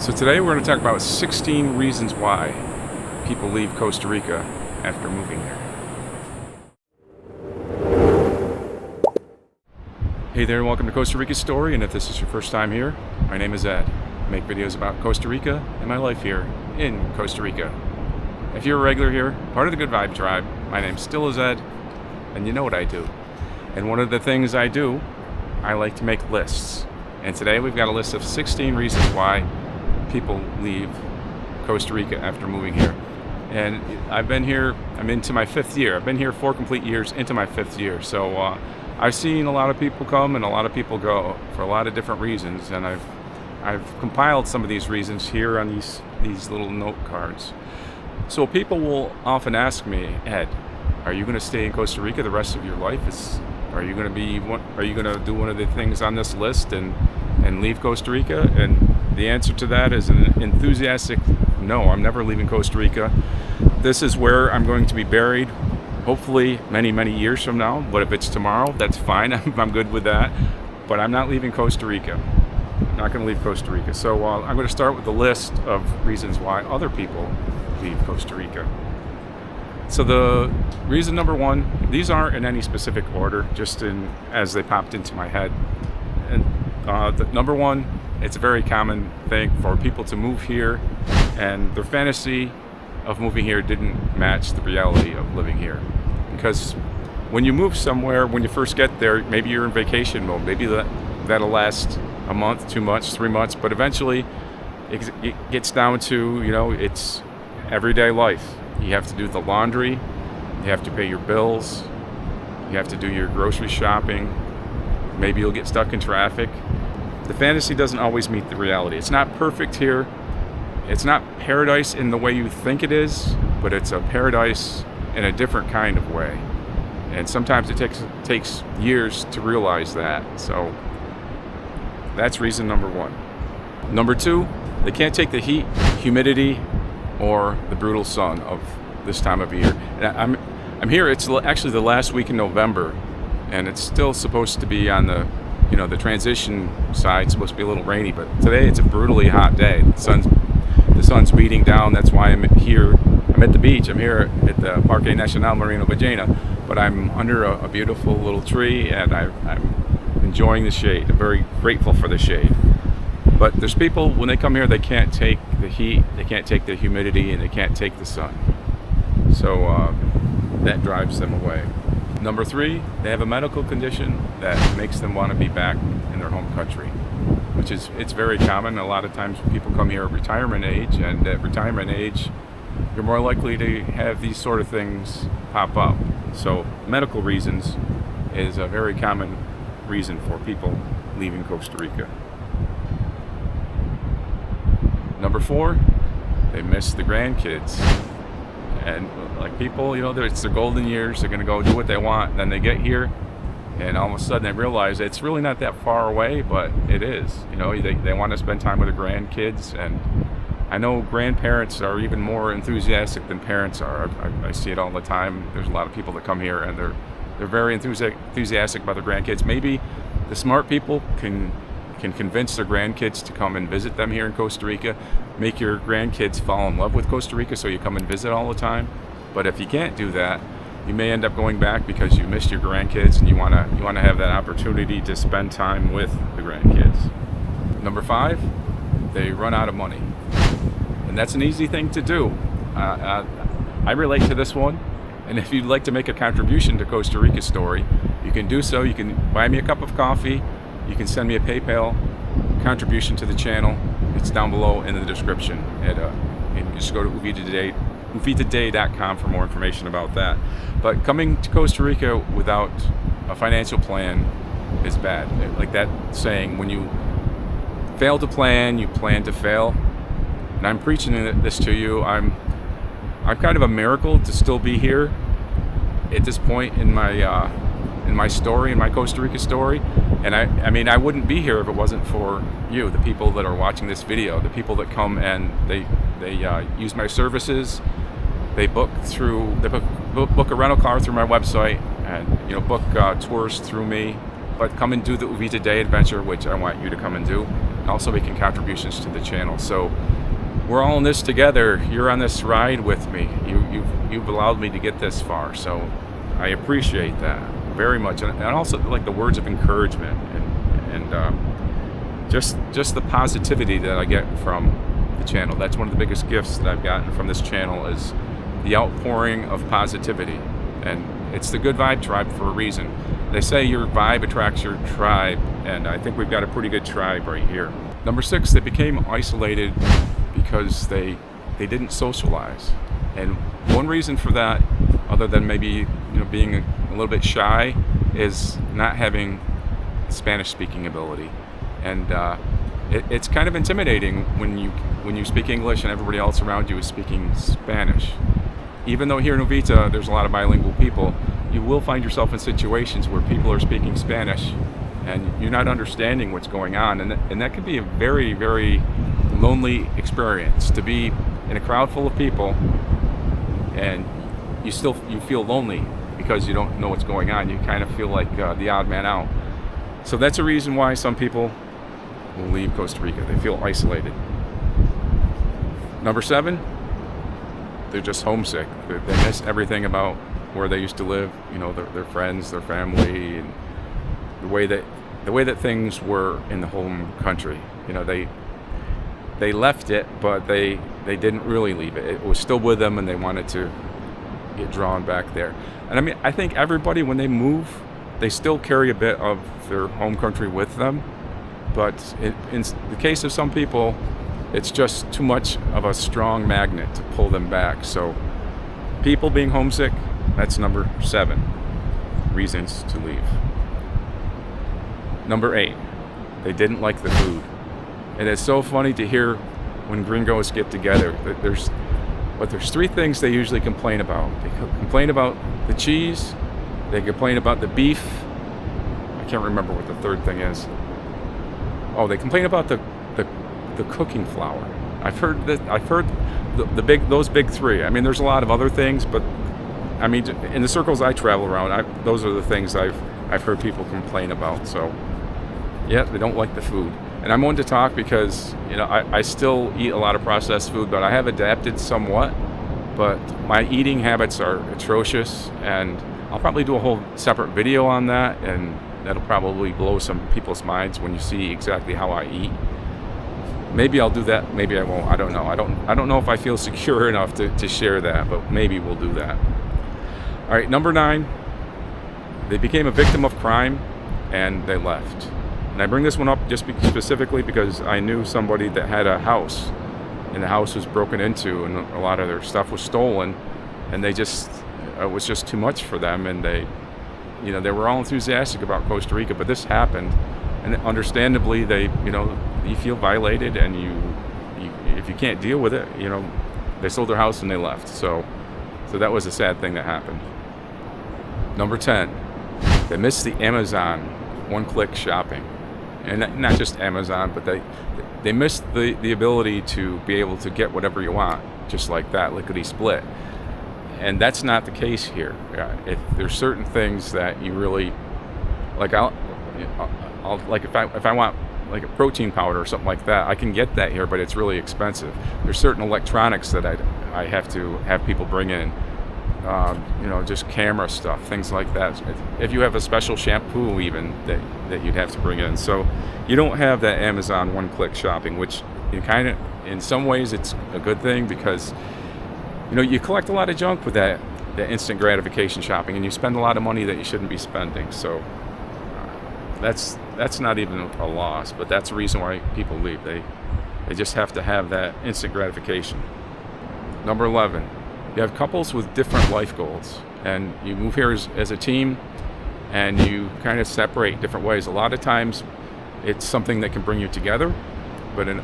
So today we're going to talk about 16 reasons why people leave Costa Rica after moving here. Hey there, and welcome to Costa Rica Story, and if this is your first time here, my name is Ed. I make videos about Costa Rica and my life here in Costa Rica. If you're a regular here, part of the Good Vibe tribe, my name still is Ed, and you know what I do. And one of the things I do, I like to make lists. And today we've got a list of 16 reasons why people leave Costa Rica after moving here. And I've been here, I'm into my 5th year. I've been here 4 complete years into my 5th year. So I've seen a lot of people come and a lot of people go for a lot of different reasons. And I've compiled some of these reasons here on these little note cards. So people will often ask me, Ed, are you going to stay in Costa Rica the rest of your life? Are you going to do one of the things on this list and leave Costa Rica? And the answer to that is an enthusiastic no. I'm never leaving Costa Rica. This is where I'm going to be buried, hopefully many, many years from now. But if it's tomorrow, that's fine. I'm good with that. But I'm not leaving Costa Rica. I'm not going to leave Costa Rica. So I'm going to start with a list of reasons why other people leave Costa Rica. So the reason number 1, these aren't in any specific order, just as they popped into my head. And the number 1, it's a very common thing for people to move here, and their fantasy of moving here didn't match the reality of living here. Because when you move somewhere, when you first get there, maybe you're in vacation mode. Maybe that'll last a month, 2 months, 3 months, but eventually it gets down to, it's everyday life. You have to do the laundry, you have to pay your bills, you have to do your grocery shopping, maybe you'll get stuck in traffic. The fantasy doesn't always meet the reality. It's not perfect here. It's not paradise in the way you think it is, but it's a paradise in a different kind of way. And sometimes it takes years to realize that. So that's reason number 1. Number 2, they can't take the heat, humidity, or the brutal sun of this time of year. And I'm here, it's actually the last week in November, and it's still supposed to be on the transition side. It's supposed to be a little rainy, but today it's a brutally hot day. The sun's beating down. That's why I'm here. I'm at the beach. I'm here at the Parque Nacional Marino Ballena, but I'm under a beautiful little tree, and I'm enjoying the shade. I'm very grateful for the shade. But there's people, when they come here, they can't take the heat, they can't take the humidity, and they can't take the sun. So that drives them away. Number 3, they have a medical condition that makes them want to be back in their home country, which it's very common. A lot of times people come here at retirement age, and at retirement age, you're more likely to have these sort of things pop up. So medical reasons is a very common reason for people leaving Costa Rica. Number 4, they miss the grandkids. And like people, it's their golden years. They're going to go do what they want. And then they get here, and all of a sudden they realize it's really not that far away, but it is. They want to spend time with their grandkids. And I know grandparents are even more enthusiastic than parents are. I see it all the time. There's a lot of people that come here, and they're very enthusiastic about their grandkids. Maybe the smart people can convince their grandkids to come and visit them here in Costa Rica, make your grandkids fall in love with Costa Rica so you come and visit all the time. But if you can't do that, you may end up going back because you missed your grandkids, and you want to have that opportunity to spend time with the grandkids. Number 5, they run out of money. And that's an easy thing to do. I relate to this one. And if you'd like to make a contribution to Costa Rica Story, you can do so. You can buy me a cup of coffee. You can send me a PayPal contribution to the channel. It's down below in the description. And just go to uvitoday.com for more information about that. But coming to Costa Rica without a financial plan is bad. Like that saying, when you fail to plan, you plan to fail. And I'm preaching this to you. I'm kind of a miracle to still be here at this point in my story, in my Costa Rica story. And I wouldn't be here if it wasn't for you, the people that are watching this video, the people that come and they use my services. They book a rental car through my website, and book tours through me. But come and do the Uvita Day adventure, which I want you to come and do. also making contributions to the channel. So we're all in this together. You're on this ride with me. You've allowed me to get this far. So I appreciate that very much, and also like the words of encouragement and just the positivity that I get from the channel. That's one of the biggest gifts that I've gotten from this channel, is the outpouring of positivity. And it's the Good Vibe Tribe for a reason. They say your vibe attracts your tribe, and I think we've got a pretty good tribe right here. Number 6, they became isolated because they didn't socialize. And one reason for that, other than maybe being a little bit shy, is not having Spanish speaking ability. And it's kind of intimidating when you speak English and everybody else around you is speaking Spanish. Even though here in Uvita there's a lot of bilingual people, you will find yourself in situations where people are speaking Spanish and you're not understanding what's going on, and that can be a very, very lonely experience, to be in a crowd full of people and you feel lonely because you don't know what's going on. You kind of feel like the odd man out. So that's a reason why some people will leave Costa Rica. They feel isolated. Number 7, they're just homesick. They miss everything about where they used to live, their friends, their family, and the way that things were in the home country. They left it, but they didn't really leave it. It was still with them, and they wanted to get drawn back there. And I mean, I think everybody, when they move, they still carry a bit of their home country with them. But in the case of some people, it's just too much of a strong magnet to pull them back. So people being homesick, that's number 7 reasons to leave. Number 8, they didn't like the food. And it's so funny to hear when gringos get together. There's 3 things they usually complain about. They complain about the cheese, they complain about the beef. I can't remember what the third thing is. Oh, they complain about the cooking flour. I've heard those big 3. I mean, there's a lot of other things, but I mean, in the circles I travel around, those are the things I've heard people complain about. So yeah, they don't like the food. And I'm one to talk because I still eat a lot of processed food, but I have adapted somewhat. But my eating habits are atrocious, and I'll probably do a whole separate video on that, and that'll probably blow some people's minds when you see exactly how I eat. Maybe I'll do that, maybe I won't. I don't know. I don't know if I feel secure enough to share that, but maybe we'll do that. All right, number 9, they became a victim of crime and they left. And I bring this one up just specifically because I knew somebody that had a house, and the house was broken into and a lot of their stuff was stolen, and it was just too much for them, and they were all enthusiastic about Costa Rica, but this happened, and understandably you feel violated, and if you can't deal with it, they sold their house and they left. So that was a sad thing that happened. Number 10, they missed the Amazon one-click shopping. And not just Amazon, but they missed the ability to be able to get whatever you want, just like that, lickety-split. And that's not the case here. If there's certain things that you really like, I'll like if I want like a protein powder or something like that, I can get that here, but it's really expensive. There's certain electronics that I have to have people bring in. Just camera stuff, things like that. If you have a special shampoo even that you'd have to bring in. So you don't have that Amazon one-click shopping, which in some ways it's a good thing, because you collect a lot of junk with that instant gratification shopping, and you spend a lot of money that you shouldn't be spending. So that's not even a loss, but that's the reason why people leave. They just have to have that instant gratification. Number 11, you have couples with different life goals, and you move here as a team, and you kind of separate different ways. A lot of times it's something that can bring you together, but in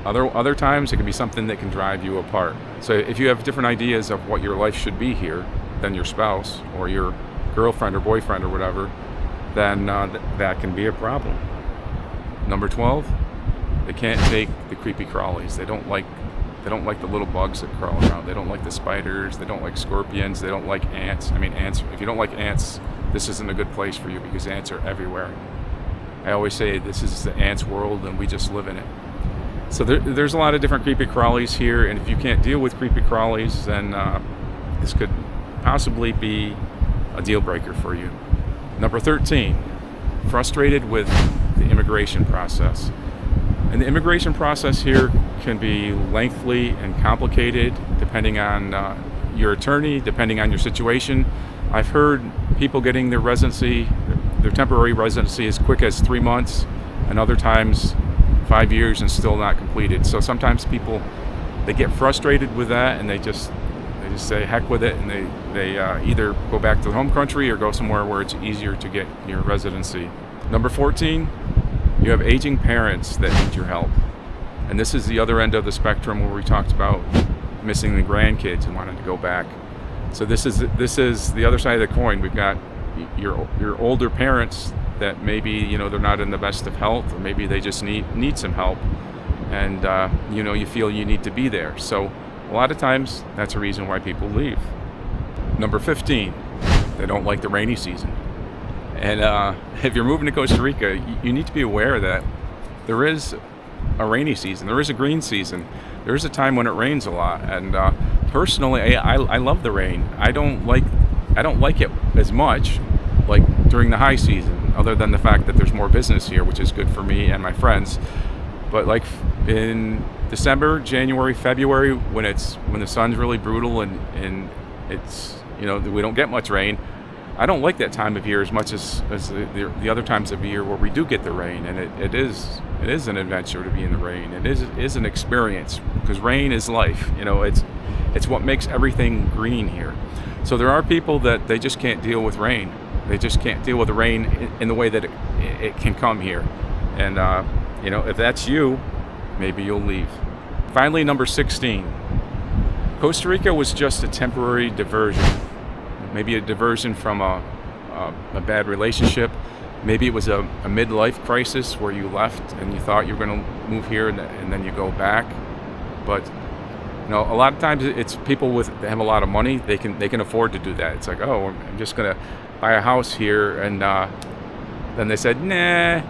other times it can be something that can drive you apart. So if you have different ideas of what your life should be here than your spouse or your girlfriend or boyfriend or whatever, then that can be a problem. Number 12, they can't take the creepy crawlies. They don't like the little bugs that crawl around. They don't like the spiders. They don't like scorpions. They don't like ants. I mean, ants. If you don't like ants, this isn't a good place for you, because ants are everywhere. I always say this is the ants' world and we just live in it. So there's a lot of different creepy crawlies here, and if you can't deal with creepy crawlies, then this could possibly be a deal breaker for you. Number 13, frustrated with the immigration process. And the immigration process here can be lengthy and complicated depending on your attorney, depending on your situation. I've heard people getting their residency, their temporary residency, as quick as 3 months, and other times 5 years and still not completed. So sometimes people, they get frustrated with that and they just say heck with it, and they either go back to the home country or go somewhere where it's easier to get your residency. Number 14, you have aging parents that need your help. And this is the other end of the spectrum where we talked about missing the grandkids and wanting to go back. So this is the other side of the coin. We've got your older parents that maybe they're not in the best of health, or maybe they just need some help, and you feel you need to be there. So a lot of times that's a reason why people leave. Number 15, they don't like the rainy season. And if you're moving to Costa Rica, you need to be aware that there is a rainy season, there is a green season, there is a time when it rains a lot. And personally, I love the rain. I don't like it as much like during the high season, other than the fact that there's more business here, which is good for me and my friends. But like in December, January, February, when the sun's really brutal and it's we don't get much rain, I don't like that time of year as much as the other times of year where we do get the rain. And it is an adventure to be in the rain. It is an experience, because rain is life. It's what makes everything green here. So there are people that they just can't deal with rain. They just can't deal with the rain in the way that it can come here. And if that's you, maybe you'll leave. Finally, number 16. Costa Rica was just a temporary diversion. Maybe a diversion from a bad relationship. Maybe it was a midlife crisis where you left and you thought you were going to move here, and then you go back. But a lot of times it's people that have a lot of money. They can afford to do that. It's like, oh, I'm just going to buy a house here, and then they said, nah.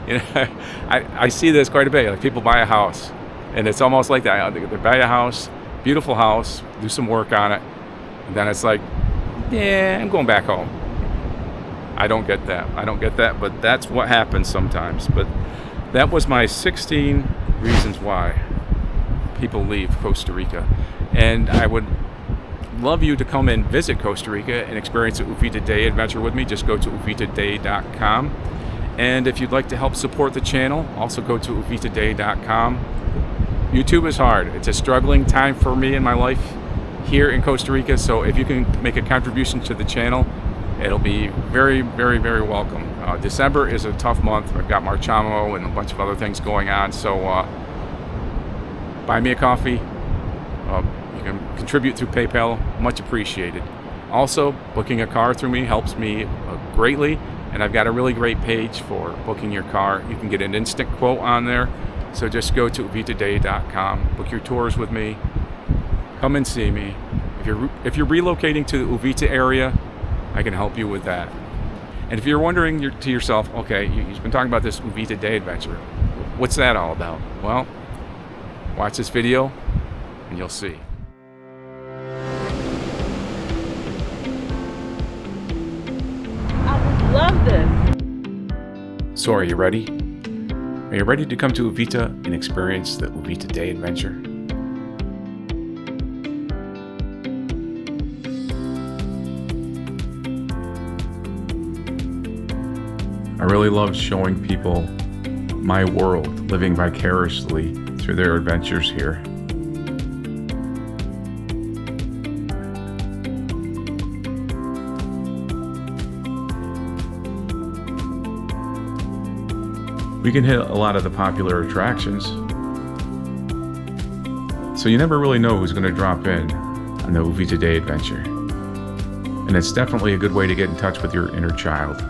I see this quite a bit. Like, people buy a house, and it's almost like that. They buy a house, beautiful house, do some work on it, and then it's like, yeah, I'm going back home. I don't get that, but that's what happens sometimes. But that was my 16 reasons why people leave Costa Rica. And I would love you to come and visit Costa Rica and experience the Uvita Day adventure with me. Just go to uvitaday.com. And if you'd like to help support the channel, also go to uvitaday.com. YouTube is hard. It's a struggling time for me in my life here in Costa Rica. So if you can make a contribution to the channel, it'll be very, very, very welcome. December is a tough month. I've got Marchamo and a bunch of other things going on. So buy me a coffee. You can contribute through PayPal. Much appreciated. Also, booking a car through me helps me greatly. And I've got a really great page for booking your car. You can get an instant quote on there. So just go to uvitaday.com. Book your tours with me. Come and see me. If you're relocating to the Uvita area, I can help you with that. And if you're wondering to yourself, okay, you've been talking about this Uvita Day adventure. What's that all about? Well, watch this video and you'll see. I would love this. So are you ready? Are you ready to come to Uvita and experience the Uvita Day adventure? I really love showing people my world, living vicariously through their adventures here. We can hit a lot of the popular attractions, so you never really know who's going to drop in on the Uvita Day adventure. And it's definitely a good way to get in touch with your inner child.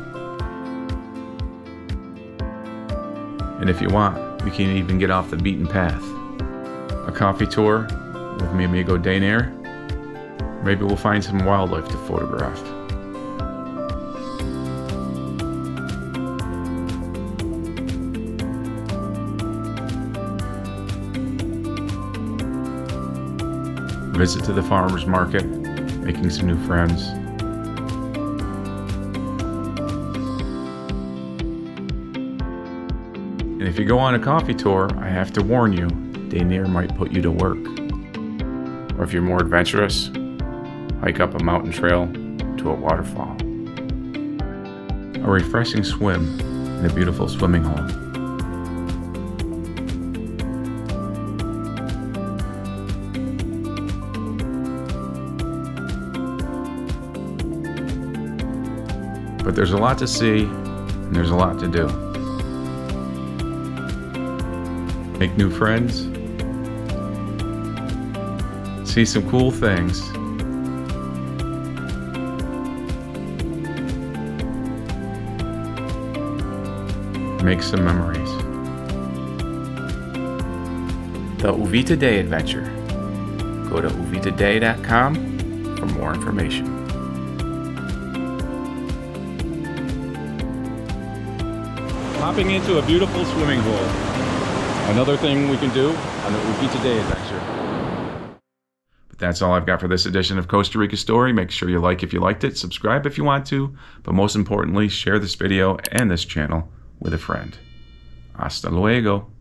And if you want, we can even get off the beaten path. A coffee tour with mi amigo Dainair. Maybe we'll find some wildlife to photograph. visit to the farmer's market, making some new friends. And if you go on a coffee tour, I have to warn you, they near might put you to work. Or if you're more adventurous, hike up a mountain trail to a waterfall. A refreshing swim in a beautiful swimming hole. But there's a lot to see, and there's a lot to do. Make new friends, see some cool things, make some memories. The Uvita Day Adventure. Go to uvitaday.com for more information. Hopping into a beautiful swimming hole. Another thing we can do on the Uvita Day Adventure. But that's all I've got for this edition of Costa Rica Story. Make sure you like if you liked it, subscribe if you want to, but most importantly, share this video and this channel with a friend. Hasta luego.